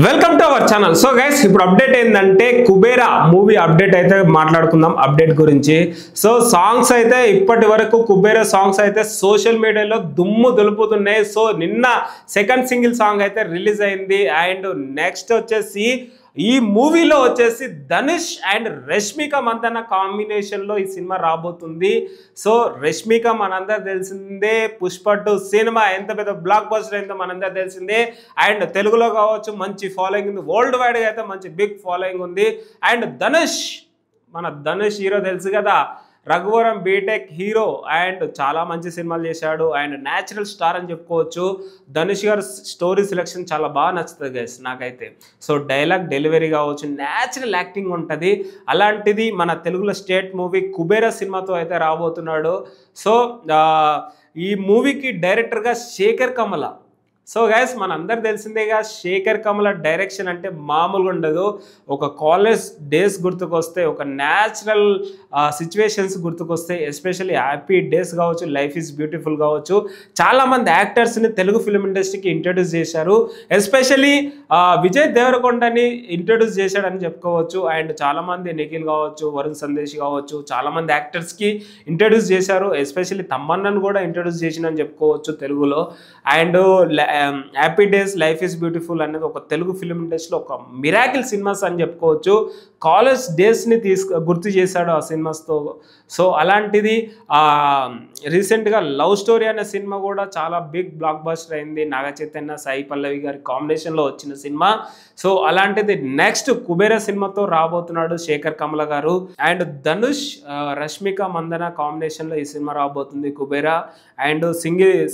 Welcome to our channel. So guys, ఇప్పుడు update ఏంటంటే Kubera movie update అయితే మాట్లాడుకుందాం అప్డేట్ గురించి. సో సాంగ్స్ అయితే ఇప్పటి వరకు కుబేరా సాంగ్స్ అయితే సోషల్ మీడియాలో దుమ్ము దులుపుతున్నాయి. సో నిన్న సెకండ్ సింగిల్ సాంగ్ అయితే రిలీజ్ అయింది. అండ్ నెక్స్ట్ వచ్చేసి ఈ మూవీలో వచ్చేసి ధనుష్ అండ్ రష్మిక మందన్న కాంబినేషన్లో ఈ సినిమా రాబోతుంది. సో రష్మిక మనందరూ తెలిసిందే, పుష్ప 2 సినిమా ఎంత పెద్ద బ్లాక్ బస్టర్ అయిందో మనందరూ తెలిసిందే. అండ్ తెలుగులో కావచ్చు మంచి ఫాలోయింగ్ ఉంది, వరల్డ్ వైడ్గా అయితే మంచి బిగ్ ఫాలోయింగ్ ఉంది. అండ్ మన ధనుష్ హీరో తెలుసు కదా, రఘువరం బీటెక్ హీరో. అండ్ చాలా మంచి సినిమాలు చేశాడు అండ్ న్యాచురల్ స్టార్ అని చెప్పుకోవచ్చు. ధనుష్ గారు స్టోరీ సెలెక్షన్ చాలా బాగా నచ్చుతుంది గైస్ నాకైతే. సో డైలాగ్ డెలివరీ కావచ్చు, న్యాచురల్ యాక్టింగ్ ఉంటుంది. అలాంటిది మన తెలుగులో స్టేట్ మూవీ కుబేరా సినిమాతో అయితే రాబోతున్నాడు. సో ఈ మూవీకి డైరెక్టర్గా శేఖర్ కమల. సో గైస్, మనందరు తెలిసిందేగా శేఖర్ కమల డైరెక్షన్ అంటే మామూలుగా ఉండదు. ఒక కాలేజ్ డేస్ గుర్తుకొస్తే, ఒక న్యాచురల్ సిచ్యువేషన్స్ గుర్తుకొస్తే, ఎస్పెషల్లీ హ్యాపీ డేస్ కావచ్చు, లైఫ్ ఈజ్ బ్యూటిఫుల్ కావచ్చు. చాలామంది యాక్టర్స్ని తెలుగు ఫిల్మ్ ఇండస్ట్రీకి ఇంట్రడ్యూస్ చేశారు. ఎస్పెషల్లీ విజయ్ దేవరకొండని ఇంట్రడ్యూస్ చేశాడని చెప్పుకోవచ్చు. అండ్ చాలామంది నిఖిల్ కావచ్చు, వరుణ్ సందేశ్ కావచ్చు, చాలామంది యాక్టర్స్కి ఇంట్రడ్యూస్ చేశారు. ఎస్పెషల్లీ తమ్మన్నను కూడా ఇంట్రడ్యూస్ చేసిందని చెప్పుకోవచ్చు తెలుగులో. And happy days, life is beautiful అనేది ఒక తెలుగు ఫిల్మ్ ఇండస్ట్రీలో ఒక మిరాకిల్ సినిమాస్ అని చెప్పుకోవచ్చు. కాలేజ్ డేస్ని గుర్తు చేశాడు ఆ సినిమాస్తో. సో అలాంటిది రీసెంట్గా లవ్ స్టోరీ అనే సినిమా కూడా చాలా బిగ్ బ్లాక్ బస్టర్ అయింది. నాగ చైతన్య, సాయి పల్లవి గారి కాంబినేషన్లో వచ్చిన సినిమా. సో అలాంటిది నెక్స్ట్ కుబేరా సినిమాతో రాబోతున్నాడు శేఖర్ కమల గారు. అండ్ ధనుష్ రష్మిక మందన కాంబినేషన్లో ఈ సినిమా రాబోతుంది కుబేరా. అండ్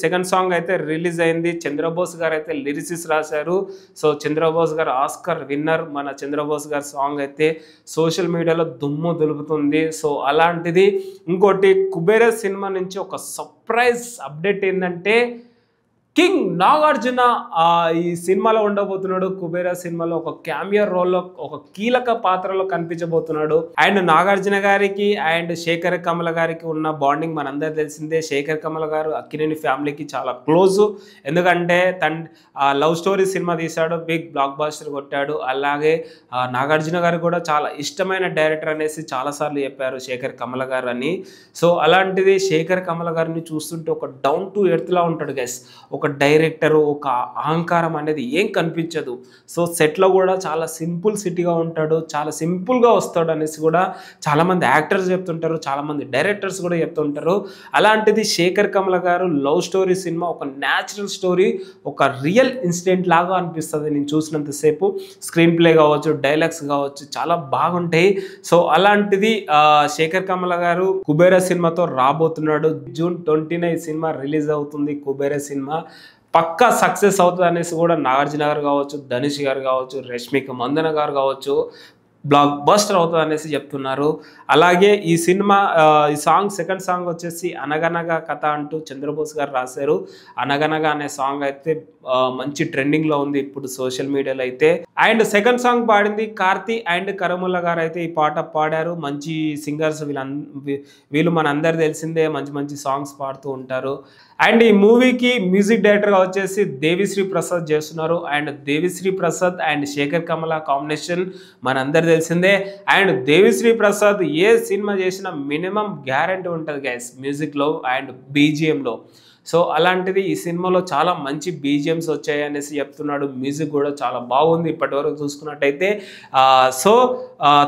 సెకండ్ సాంగ్ అయితే రిలీజ్ అయింది. చంద్రబోస్ గారు అయితే లిరిసిస్ రాశారు. సో చంద్రబోస్ గారు ఆస్కర్ విన్నర్. మన చంద్రబోస్ గారి సాంగ్ అయితే సోషల్ మీడియాలో దుమ్ము దులుపుతుంది. సో అలాంటిది ఇంకోటి కుబేరా సినిమా నుంచి ఒక సర్ప్రైజ్ అప్డేట్ ఏంటంటే కింగ్ నాగార్జున ఈ సినిమాలో ఉండబోతున్నాడు. కుబేరా సినిమాలో ఒక క్యామియో రోల్లో, ఒక కీలక పాత్రలో కనిపించబోతున్నాడు. అండ్ నాగార్జున గారికి అండ్ శేఖర్ కమల గారికి ఉన్న బాండింగ్ మనందరూ తెలిసిందే. శేఖర్ కమల గారు అక్కినేని ఫ్యామిలీకి చాలా క్లోజు. ఎందుకంటే లవ్ స్టోరీ సినిమా తీశాడు, బిగ్ బ్లాక్ బాస్టర్ కొట్టాడు. అలాగే నాగార్జున గారు కూడా చాలా ఇష్టమైన డైరెక్టర్ అనేసి చాలాసార్లు చెప్పారు శేఖర్ కమల గారు అని. సో అలాంటిది శేఖర్ కమల గారిని చూస్తుంటే ఒక డౌన్ టు ఎర్త్లా ఉంటాడు గైస్. ఒక డైరెక్టరు, ఒక అహంకారం అనేది ఏం కనిపించదు. సో సెట్లో కూడా చాలా సింపుల్ సిటీగా ఉంటాడు, చాలా సింపుల్గా వస్తాడు అనేసి కూడా చాలామంది యాక్టర్స్ చెప్తుంటారు, చాలామంది డైరెక్టర్స్ కూడా చెప్తుంటారు. అలాంటిది శేఖర్ కమల గారు లవ్ స్టోరీ సినిమా ఒక న్యాచురల్ స్టోరీ, ఒక రియల్ ఇన్సిడెంట్ లాగా అనిపిస్తుంది నేను చూసినంతసేపు. స్క్రీన్ ప్లే కావచ్చు, డైలాగ్స్ కావచ్చు, చాలా బాగుంటాయి. సో అలాంటిది శేఖర్ కమల గారు కుబేరా సినిమాతో రాబోతున్నాడు. June 20న ఈ సినిమా రిలీజ్ అవుతుంది. కుబేరా సినిమా పక్కా సక్సెస్ అవుతుంది అనేసి కూడా నాగార్జున గారు కావచ్చు, ధనుష్ గారు కావచ్చు, రష్మిక మందన గారు కావచ్చు బ్లాక్ బస్టర్ అవుతుంది అనేసి చెప్తున్నారు. అలాగే ఈ సినిమా ఈ సాంగ్ సెకండ్ సాంగ్ వచ్చేసి అనగనగా కథ అంటూ చంద్రబోస్ గారు రాశారు. అనగనగా అనే సాంగ్ అయితే మంచి ట్రెండింగ్లో ఉంది ఇప్పుడు సోషల్ మీడియాలో అయితే. అండ్ సెకండ్ సాంగ్ పాడింది కార్తీ అండ్ కరముల గారు అయితే ఈ పాట పాడారు. మంచి సింగర్స్ వీళ్ళు మనందరూ తెలిసిందే, మంచి మంచి సాంగ్స్ పాడుతూ ఉంటారు. అండ్ ఈ మూవీకి మ్యూజిక్ డైరెక్టర్గా వచ్చేసి దేవిశ్రీ ప్రసాద్ చేస్తున్నారు. And Devi Sri Prasad and Sekhar Kammula combination మనందరూ తెలిసిందే. And Devi Sri Prasad A cinema చేసినా మినిమం గ్యారంటీ ఉంటుంది గైస్ మ్యూజిక్లో అండ్ బీజిఎంలో. సో అలాంటిది ఈ సినిమాలో చాలా మంచి బీజిఎమ్స్ వచ్చాయి అనేసి చెప్తున్నాడు. మ్యూజిక్ కూడా చాలా బాగుంది ఇప్పటివరకు చూసుకున్నట్టయితే. సో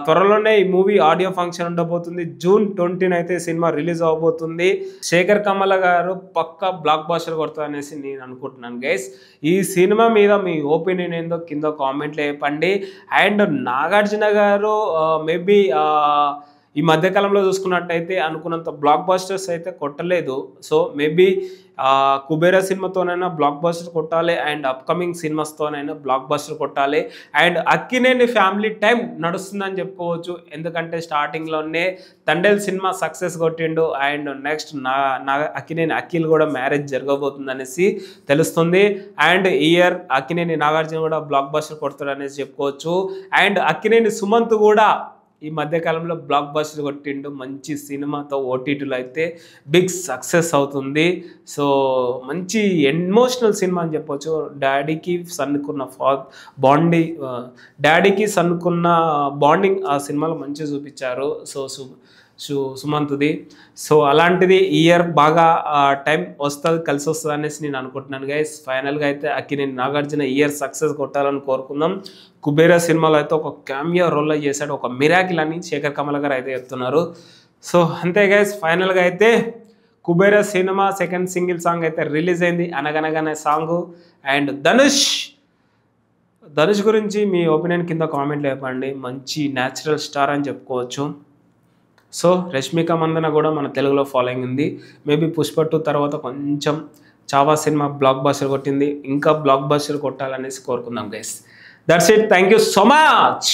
త్వరలోనే ఈ మూవీ ఆడియో ఫంక్షన్ ఉండబోతుంది. June 20న అయితే సినిమా రిలీజ్ అవబోతుంది. శేఖర్ కమల గారు పక్కా బ్లాక్ బాస్టర్ కొడతారు అనేసి నేను అనుకుంటున్నాను గైస్. ఈ సినిమా మీద మీ ఒపీనియన్ ఏందో కింద కామెంట్లో చెప్పండి. అండ్ నాగార్జున గారు మేబీ ఈ మధ్యకాలంలో చూసుకున్నట్టయితే అనుకున్నంత బ్లాక్ బాస్టర్స్ అయితే కొట్టలేదు. సో మేబీ కుబేరా సినిమాతోనైనా బ్లాక్ బస్టర్ కొట్టాలి అండ్ అప్కమింగ్ సినిమాస్తోనైనా బ్లాక్ బస్టర్ కొట్టాలి. అండ్ అక్కినేని ఫ్యామిలీ టైం నడుస్తుందని చెప్పుకోవచ్చు. ఎందుకంటే స్టార్టింగ్లోనే తండేల్ సినిమా సక్సెస్ కొట్టిండు. అండ్ నెక్స్ట్ అక్కినేని అఖిల్ కూడా మ్యారేజ్ జరగబోతుంది అనేసి తెలుస్తుంది. అండ్ ఇయర్ అక్కినేని నాగార్జున కూడా బ్లాక్ బస్టర్ కొడతాడు అనేసి చెప్పుకోవచ్చు. అండ్ అక్కినేని సుమంత్ కూడా ఈ మధ్యకాలంలో బ్లాక్ బస్టర్ కొట్టిండు, మంచి సినిమాతో ఓటీటీలో అయితే బిగ్ సక్సెస్ అవుతుంది. సో మంచి ఎమోషనల్ సినిమా అని చెప్పొచ్చు. డాడీకి సన్నుకున్న డాడీకి సన్నుకున్న బాండింగ్ ఆ సినిమాలో మంచిగా చూపించారు. సుమంత్ది. సో అలాంటిది ఈ ఇయర్ బాగా టైం వస్తుంది, కలిసి వస్తుంది అనేసి నేను అనుకుంటున్నాను గైస్. ఫైనల్గా అయితే అక్కినేని నాగార్జున ఇయర్ సక్సెస్ కొట్టాలని కోరుకుందాం. కుబేరా సినిమాలో అయితే ఒక క్యామియో రోల్ చేశాడు, ఒక మిరాకిల్ అని శేఖర్ కమల గారు అయితే చెప్తున్నారు. సో అంతే గైస్, ఫైనల్గా అయితే Kubera cinema second single song అయితే రిలీజ్ అయింది, అనగనగానే సాంగ్. అండ్ ధనుష్ గురించి మీ ఒపీనియన్ కింద కామెంట్లు చెప్పండి. మంచి న్యాచురల్ స్టార్ అని చెప్పుకోవచ్చు. సో రష్మిక మందన కూడా మన తెలుగులో ఫాలోయింగ్ ఉంది. మేబీ పుష్ప 2 తర్వాత కొంచెం చావా సినిమా బ్లాక్ బస్టర్ కొట్టింది, ఇంకా బ్లాక్ బస్టర్ కొట్టాలనేసి కోరుకుందాం guys. That's it, thank you so much.